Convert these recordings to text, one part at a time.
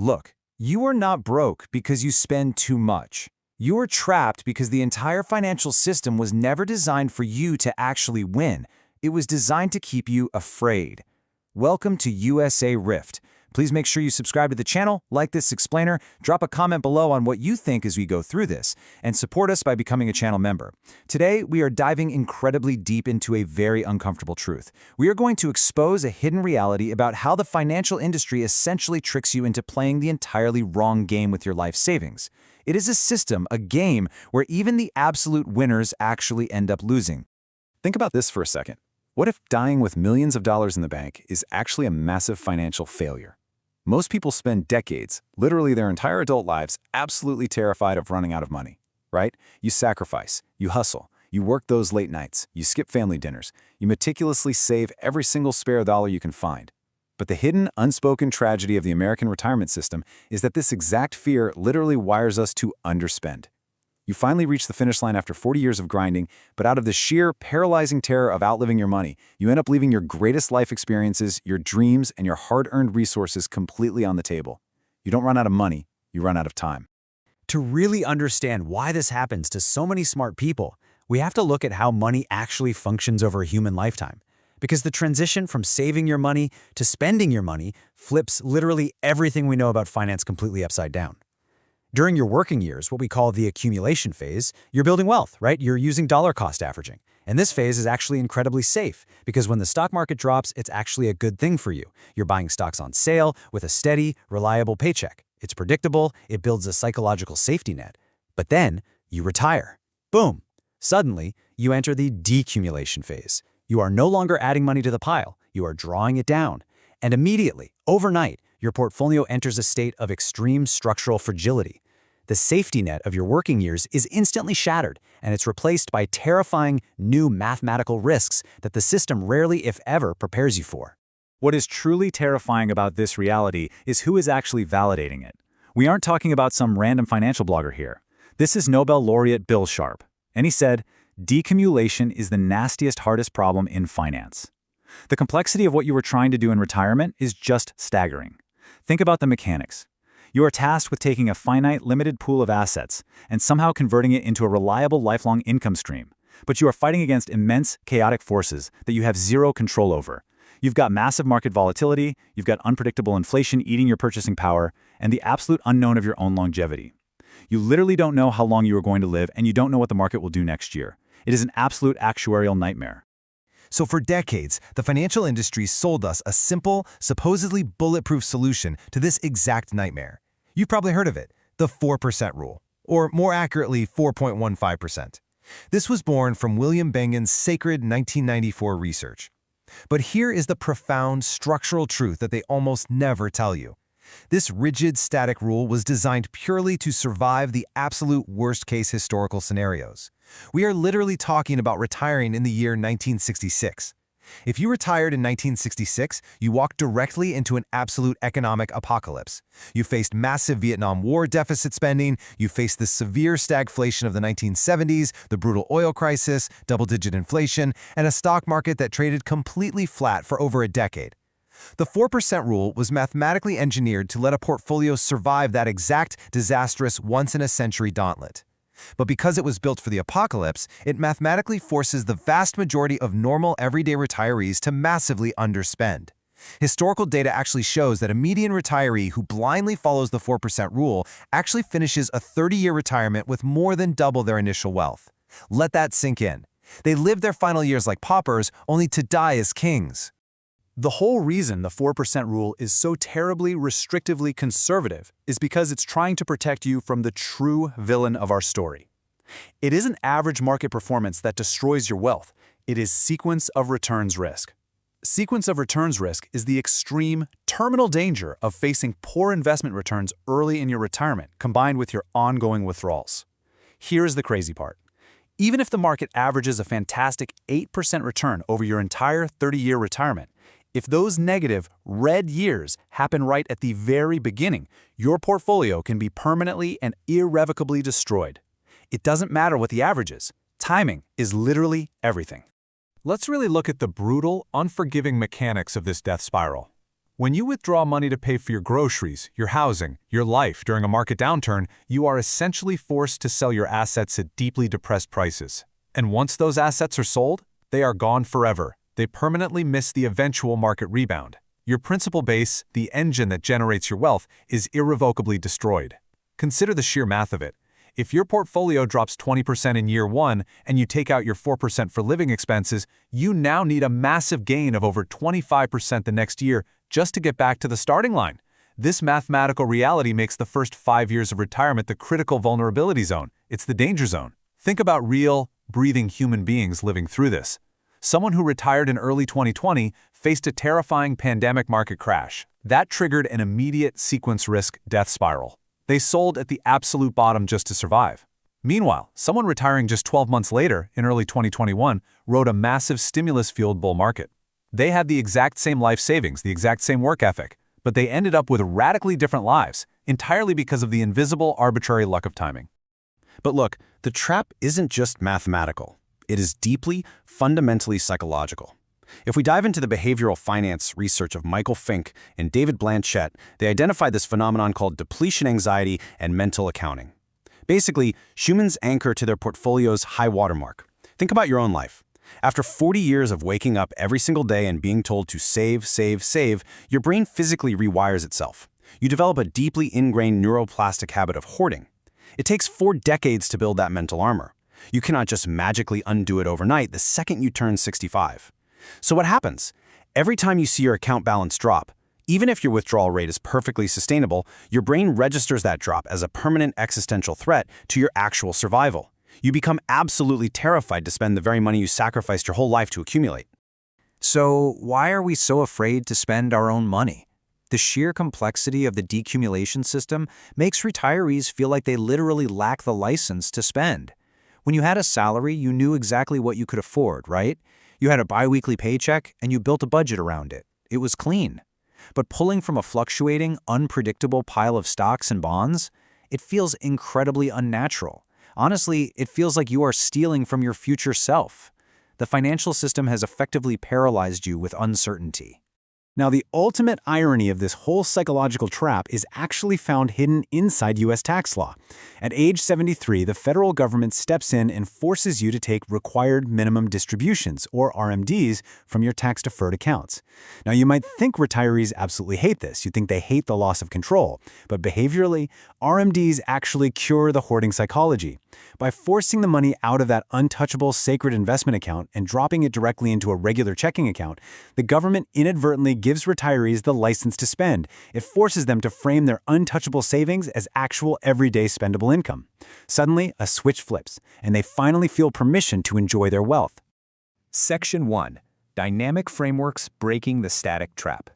Look, you are not broke because you spend too much. You are trapped because the entire financial system was never designed for you to actually win. It was designed to keep you afraid. Welcome to USA Rift. Please make sure you subscribe to the channel, like this explainer, drop a comment below on what you think as we go through this, and support us by becoming a channel member. Today, we are diving incredibly deep into a very uncomfortable truth. We are going to expose a hidden reality about how the financial industry essentially tricks you into playing the entirely wrong game with your life savings. It is a system, a game, where even the absolute winners actually end up losing. Think about this for a second. What if dying with millions of dollars in the bank is actually a massive financial failure? Most people spend decades, literally their entire adult lives, absolutely terrified of running out of money, right? You sacrifice, you hustle, you work those late nights, you skip family dinners, you meticulously save every single spare dollar you can find. But the hidden, unspoken tragedy of the American retirement system is that this exact fear literally wires us to underspend. You finally reach the finish line after 40 years of grinding, but out of the sheer, paralyzing terror of outliving your money, you end up leaving your greatest life experiences, your dreams, and your hard-earned resources completely on the table. You don't run out of money, you run out of time. To really understand why this happens to so many smart people, we have to look at how money actually functions over a human lifetime. Because the transition from saving your money to spending your money flips literally everything we know about finance completely upside down. During your working years, what we call the accumulation phase, you're building wealth, right? You're using dollar cost averaging. And this phase is actually incredibly safe because when the stock market drops, it's actually a good thing for you. You're buying stocks on sale with a steady, reliable paycheck. It's predictable, it builds a psychological safety net. But then you retire. Boom! Suddenly, you enter the decumulation phase. You are no longer adding money to the pile, you are drawing it down. And immediately, overnight, your portfolio enters a state of extreme structural fragility. The safety net of your working years is instantly shattered, and it's replaced by terrifying new mathematical risks that the system rarely, if ever, prepares you for. What is truly terrifying about this reality is who is actually validating it. We aren't talking about some random financial blogger here. This is Nobel laureate Bill Sharpe, and he said, "Decumulation is the nastiest, hardest problem in finance." The complexity of what you were trying to do in retirement is just staggering. Think about the mechanics. You are tasked with taking a finite, limited pool of assets and somehow converting it into a reliable, lifelong income stream. But you are fighting against immense, chaotic forces that you have zero control over. You've got massive market volatility, you've got unpredictable inflation eating your purchasing power, and the absolute unknown of your own longevity. You literally don't know how long you are going to live, and you don't know what the market will do next year. It is an absolute actuarial nightmare. So for decades, the financial industry sold us a simple, supposedly bulletproof solution to this exact nightmare. You've probably heard of it, the 4% rule, or more accurately, 4.15%. This was born from William Bengen's sacred 1994 research. But here is the profound structural truth that they almost never tell you. This rigid, static rule was designed purely to survive the absolute worst-case historical scenarios. We are literally talking about retiring in the year 1966. If you retired in 1966, you walked directly into an absolute economic apocalypse. You faced massive Vietnam War deficit spending, you faced the severe stagflation of the 1970s, the brutal oil crisis, double-digit inflation, and a stock market that traded completely flat for over a decade. The 4% rule was mathematically engineered to let a portfolio survive that exact disastrous once-in-a-century gauntlet. But because it was built for the apocalypse, it mathematically forces the vast majority of normal everyday retirees to massively underspend. Historical data actually shows that a median retiree who blindly follows the 4% rule actually finishes a 30-year retirement with more than double their initial wealth. Let that sink in. They live their final years like paupers, only to die as kings. The whole reason the 4% rule is so terribly restrictively conservative is because it's trying to protect you from the true villain of our story. It isn't average market performance that destroys your wealth, it is sequence of returns risk. Sequence of returns risk is the extreme, terminal danger of facing poor investment returns early in your retirement combined with your ongoing withdrawals. Here's the crazy part. Even if the market averages a fantastic 8% return over your entire 30-year retirement, if those negative, red years happen right at the very beginning, your portfolio can be permanently and irrevocably destroyed. It doesn't matter what the average is. Timing is literally everything. Let's really look at the brutal, unforgiving mechanics of this death spiral. When you withdraw money to pay for your groceries, your housing, your life during a market downturn, you are essentially forced to sell your assets at deeply depressed prices. And once those assets are sold, they are gone forever. They permanently miss the eventual market rebound. Your principal base, the engine that generates your wealth, is irrevocably destroyed. Consider the sheer math of it. If your portfolio drops 20% in year one and you take out your 4% for living expenses, you now need a massive gain of over 25% the next year just to get back to the starting line. This mathematical reality makes the first 5 years of retirement the critical vulnerability zone. It's the danger zone. Think about real, breathing human beings living through this. Someone who retired in early 2020 faced a terrifying pandemic market crash. That triggered an immediate sequence risk death spiral. They sold at the absolute bottom just to survive. Meanwhile, someone retiring just 12 months later, in early 2021, rode a massive stimulus-fueled bull market. They had the exact same life savings, the exact same work ethic, but they ended up with radically different lives, entirely because of the invisible, arbitrary luck of timing. But look, the trap isn't just mathematical. It is deeply, fundamentally psychological. If we dive into the behavioral finance research of Michael Fink and David Blanchett, they identified this phenomenon called depletion anxiety and mental accounting. Basically, humans anchor to their portfolio's high watermark. Think about your own life. After 40 years of waking up every single day and being told to save, save, save, your brain physically rewires itself. You develop a deeply ingrained neuroplastic habit of hoarding. It takes 4 decades to build that mental armor. You cannot just magically undo it overnight the second you turn 65. So what happens? Every time you see your account balance drop, even if your withdrawal rate is perfectly sustainable, your brain registers that drop as a permanent existential threat to your actual survival. You become absolutely terrified to spend the very money you sacrificed your whole life to accumulate. So why are we so afraid to spend our own money? The sheer complexity of the decumulation system makes retirees feel like they literally lack the license to spend. When you had a salary, you knew exactly what you could afford, right? You had a biweekly paycheck, and you built a budget around it. It was clean. But pulling from a fluctuating, unpredictable pile of stocks and bonds, it feels incredibly unnatural. Honestly, it feels like you are stealing from your future self. The financial system has effectively paralyzed you with uncertainty. Now, the ultimate irony of this whole psychological trap is actually found hidden inside U.S. tax law. At age 73, the federal government steps in and forces you to take required minimum distributions, or RMDs, from your tax-deferred accounts. Now, you might think retirees absolutely hate this. You think they hate the loss of control. But behaviorally, RMDs actually cure the hoarding psychology. By forcing the money out of that untouchable sacred investment account and dropping it directly into a regular checking account, the government inadvertently gives retirees the license to spend. It forces them to frame their untouchable savings as actual everyday spendable income. Suddenly, a switch flips, and they finally feel permission to enjoy their wealth. Section 1. Dynamic Frameworks Breaking the Static Trap.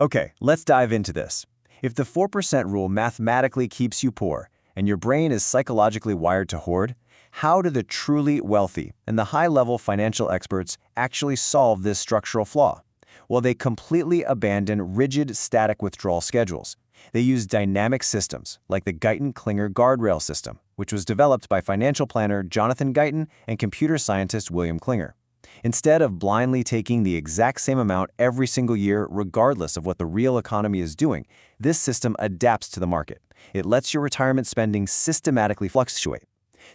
Okay, let's dive into this. If the 4% rule mathematically keeps you poor, and your brain is psychologically wired to hoard, how do the truly wealthy and the high-level financial experts actually solve this structural flaw? Well, they completely abandon rigid, static withdrawal schedules. They use dynamic systems, like the Guyton-Klinger guardrail system, which was developed by financial planner Jonathan Guyton and computer scientist William Klinger. Instead of blindly taking the exact same amount every single year, regardless of what the real economy is doing, this system adapts to the market. It lets your retirement spending systematically fluctuate.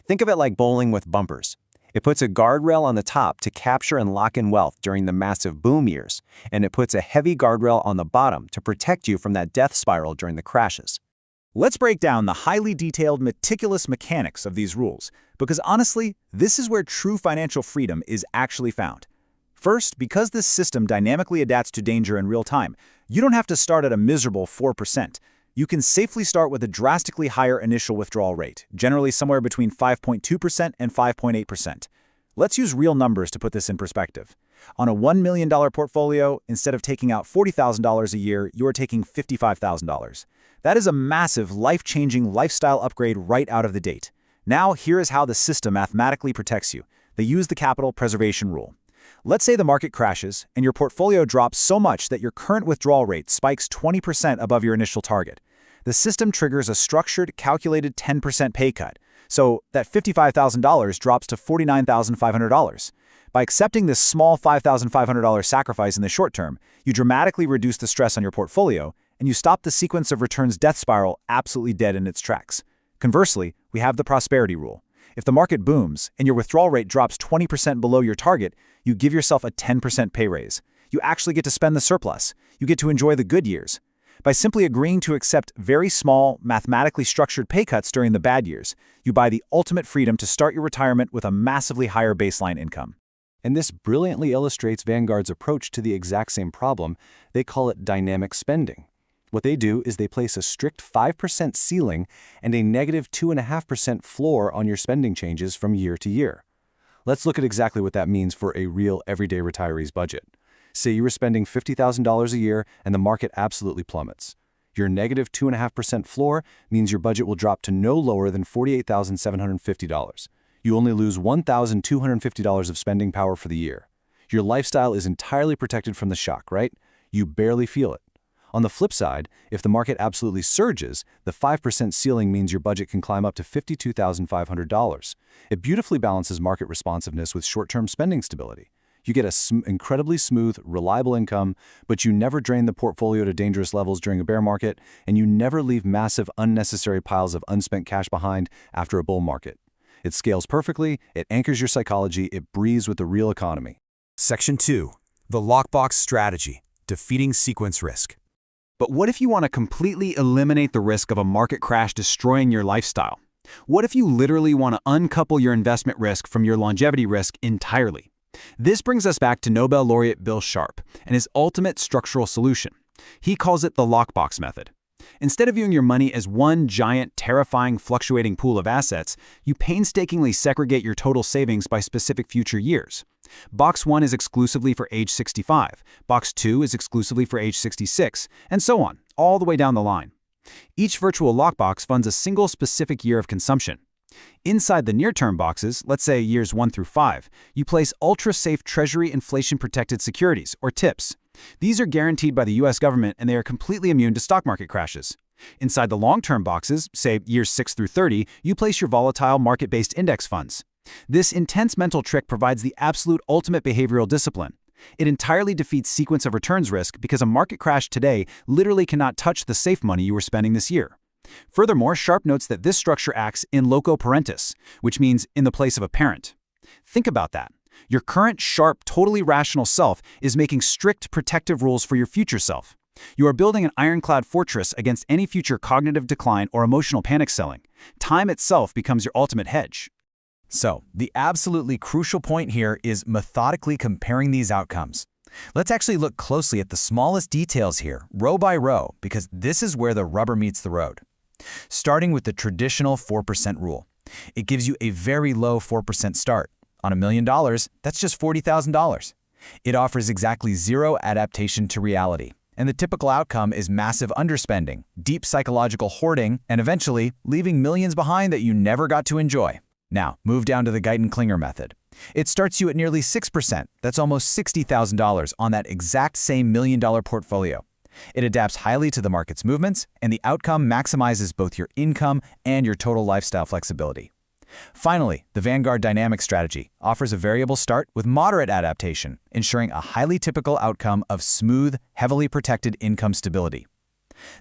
Think of it like bowling with bumpers. It puts a guardrail on the top to capture and lock in wealth during the massive boom years, and it puts a heavy guardrail on the bottom to protect you from that death spiral during the crashes. Let's break down the highly detailed, meticulous mechanics of these rules, because honestly, this is where true financial freedom is actually found. First, because this system dynamically adapts to danger in real time, you don't have to start at a miserable 4%. You can safely start with a drastically higher initial withdrawal rate, generally somewhere between 5.2% and 5.8%. Let's use real numbers to put this in perspective. On a $1 million portfolio, instead of taking out $40,000 a year, you are taking $55,000. That is a massive, life-changing lifestyle upgrade right out of the gate. Now, here is how the system mathematically protects you. They use the capital preservation rule. Let's say the market crashes and your portfolio drops so much that your current withdrawal rate spikes 20% above your initial target. The system triggers a structured, calculated 10% pay cut, so that $55,000 drops to $49,500. By accepting this small $5,500 sacrifice in the short term, you dramatically reduce the stress on your portfolio, and you stop the sequence of returns death spiral absolutely dead in its tracks. Conversely, we have the prosperity rule. If the market booms and your withdrawal rate drops 20% below your target, you give yourself a 10% pay raise. You actually get to spend the surplus. You get to enjoy the good years. By simply agreeing to accept very small, mathematically structured pay cuts during the bad years, you buy the ultimate freedom to start your retirement with a massively higher baseline income. And this brilliantly illustrates Vanguard's approach to the exact same problem. They call it dynamic spending. What they do is they place a strict 5% ceiling and a negative 2.5% floor on your spending changes from year to year. Let's look at exactly what that means for a real everyday retiree's budget. Say you were spending $50,000 a year and the market absolutely plummets. Your negative 2.5% floor means your budget will drop to no lower than $48,750. You only lose $1,250 of spending power for the year. Your lifestyle is entirely protected from the shock, right? You barely feel it. On the flip side, if the market absolutely surges, the 5% ceiling means your budget can climb up to $52,500. It beautifully balances market responsiveness with short-term spending stability. You get an incredibly smooth, reliable income, but you never drain the portfolio to dangerous levels during a bear market, and you never leave massive, unnecessary piles of unspent cash behind after a bull market. It scales perfectly, it anchors your psychology, it breathes with the real economy. Section 2. The Lockbox Strategy, Defeating Sequence Risk. But what if you want to completely eliminate the risk of a market crash destroying your lifestyle? What if you literally want to uncouple your investment risk from your longevity risk entirely? This brings us back to Nobel laureate Bill Sharpe and his ultimate structural solution. He calls it the Lockbox method. Instead of viewing your money as one giant, terrifying, fluctuating pool of assets, you painstakingly segregate your total savings by specific future years. Box 1 is exclusively for age 65, Box 2 is exclusively for age 66, and so on, all the way down the line. Each virtual lockbox funds a single specific year of consumption. Inside the near-term boxes, let's say years 1 through 5, you place ultra-safe Treasury inflation-protected securities, or TIPS. These are guaranteed by the U.S. government and they are completely immune to stock market crashes. Inside the long-term boxes, say years 6 through 30, you place your volatile market-based index funds. This intense mental trick provides the absolute ultimate behavioral discipline. It entirely defeats sequence of returns risk because a market crash today literally cannot touch the safe money you were spending this year. Furthermore, Sharpe notes that this structure acts in loco parentis, which means in the place of a parent. Think about that. Your current sharp, totally rational self is making strict protective rules for your future self. You are building an ironclad fortress against any future cognitive decline or emotional panic selling. Time itself becomes your ultimate hedge. So, the absolutely crucial point here is methodically comparing these outcomes. Let's actually look closely at the smallest details here, row by row, because this is where the rubber meets the road. Starting with the traditional 4% rule. It gives you a very low 4% start. On $1 million, that's just $40,000. It offers exactly zero adaptation to reality. And the typical outcome is massive underspending, deep psychological hoarding, and eventually leaving millions behind that you never got to enjoy. Now, move down to the Guyton-Klinger method. It starts you at nearly 6%. That's almost $60,000 on that exact same $1 million portfolio. It adapts highly to the market's movements, and the outcome maximizes both your income and your total lifestyle flexibility. Finally, the Vanguard Dynamic Strategy offers a variable start with moderate adaptation, ensuring a highly typical outcome of smooth, heavily protected income stability.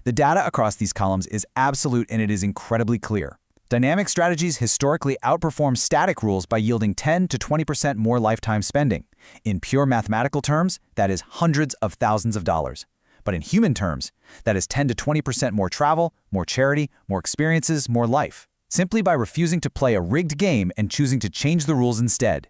The data across these columns is absolute and it is incredibly clear. Dynamic strategies historically outperform static rules by yielding 10 to 20% more lifetime spending. In pure mathematical terms, that is hundreds of thousands of dollars. But in human terms, that is 10 to 20% more travel, more charity, more experiences, more life. Simply by refusing to play a rigged game and choosing to change the rules instead.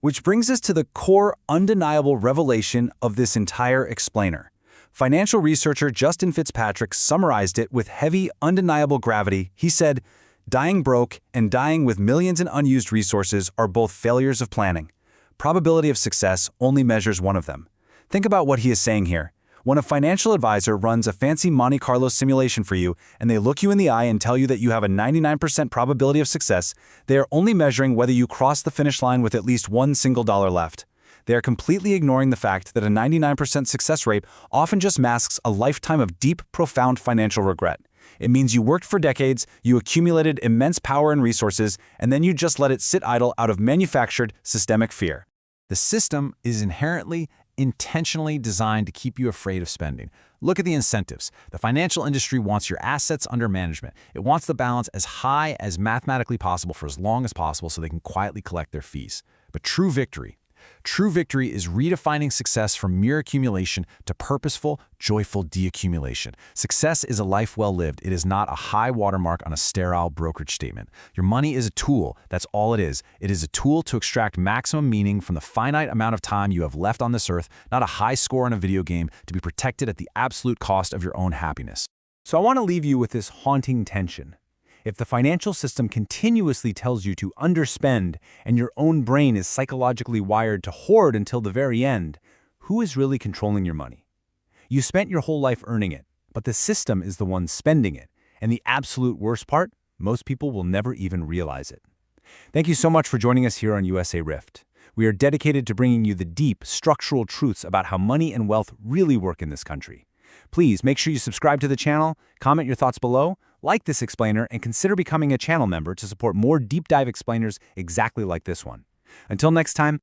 Which brings us to the core, undeniable revelation of this entire explainer. Financial researcher Justin Fitzpatrick summarized it with heavy, undeniable gravity. He said, "Dying broke and dying with millions in unused resources are both failures of planning. Probability of success only measures one of them." Think about what he is saying here. When a financial advisor runs a fancy Monte Carlo simulation for you and they look you in the eye and tell you that you have a 99% probability of success, they are only measuring whether you cross the finish line with at least one single dollar left. They are completely ignoring the fact that a 99% success rate often just masks a lifetime of deep, profound financial regret. It means you worked for decades, you accumulated immense power and resources, and then you just let it sit idle out of manufactured, systemic fear. The system is inherently, intentionally designed to keep you afraid of spending. Look at the incentives. The financial industry wants your assets under management. It wants the balance as high as mathematically possible for as long as possible so they can quietly collect their fees. But true victory is redefining success from mere accumulation to purposeful, joyful deaccumulation. Success is a life well lived. It is not a high watermark on a sterile brokerage statement. Your money is a tool. That's all it is. It is a tool to extract maximum meaning from the finite amount of time you have left on this earth, not a high score in a video game to be protected at the absolute cost of your own happiness. So I want to leave you with this haunting tension. If the financial system continuously tells you to underspend and your own brain is psychologically wired to hoard until the very end, who is really controlling your money? You spent your whole life earning it, but the system is the one spending it. And the absolute worst part, most people will never even realize it. Thank you so much for joining us here on USA Rift. We are dedicated to bringing you the deep, structural truths about how money and wealth really work in this country. Please make sure you subscribe to the channel, comment your thoughts below, like this explainer, and consider becoming a channel member to support more deep dive explainers exactly like this one. Until next time,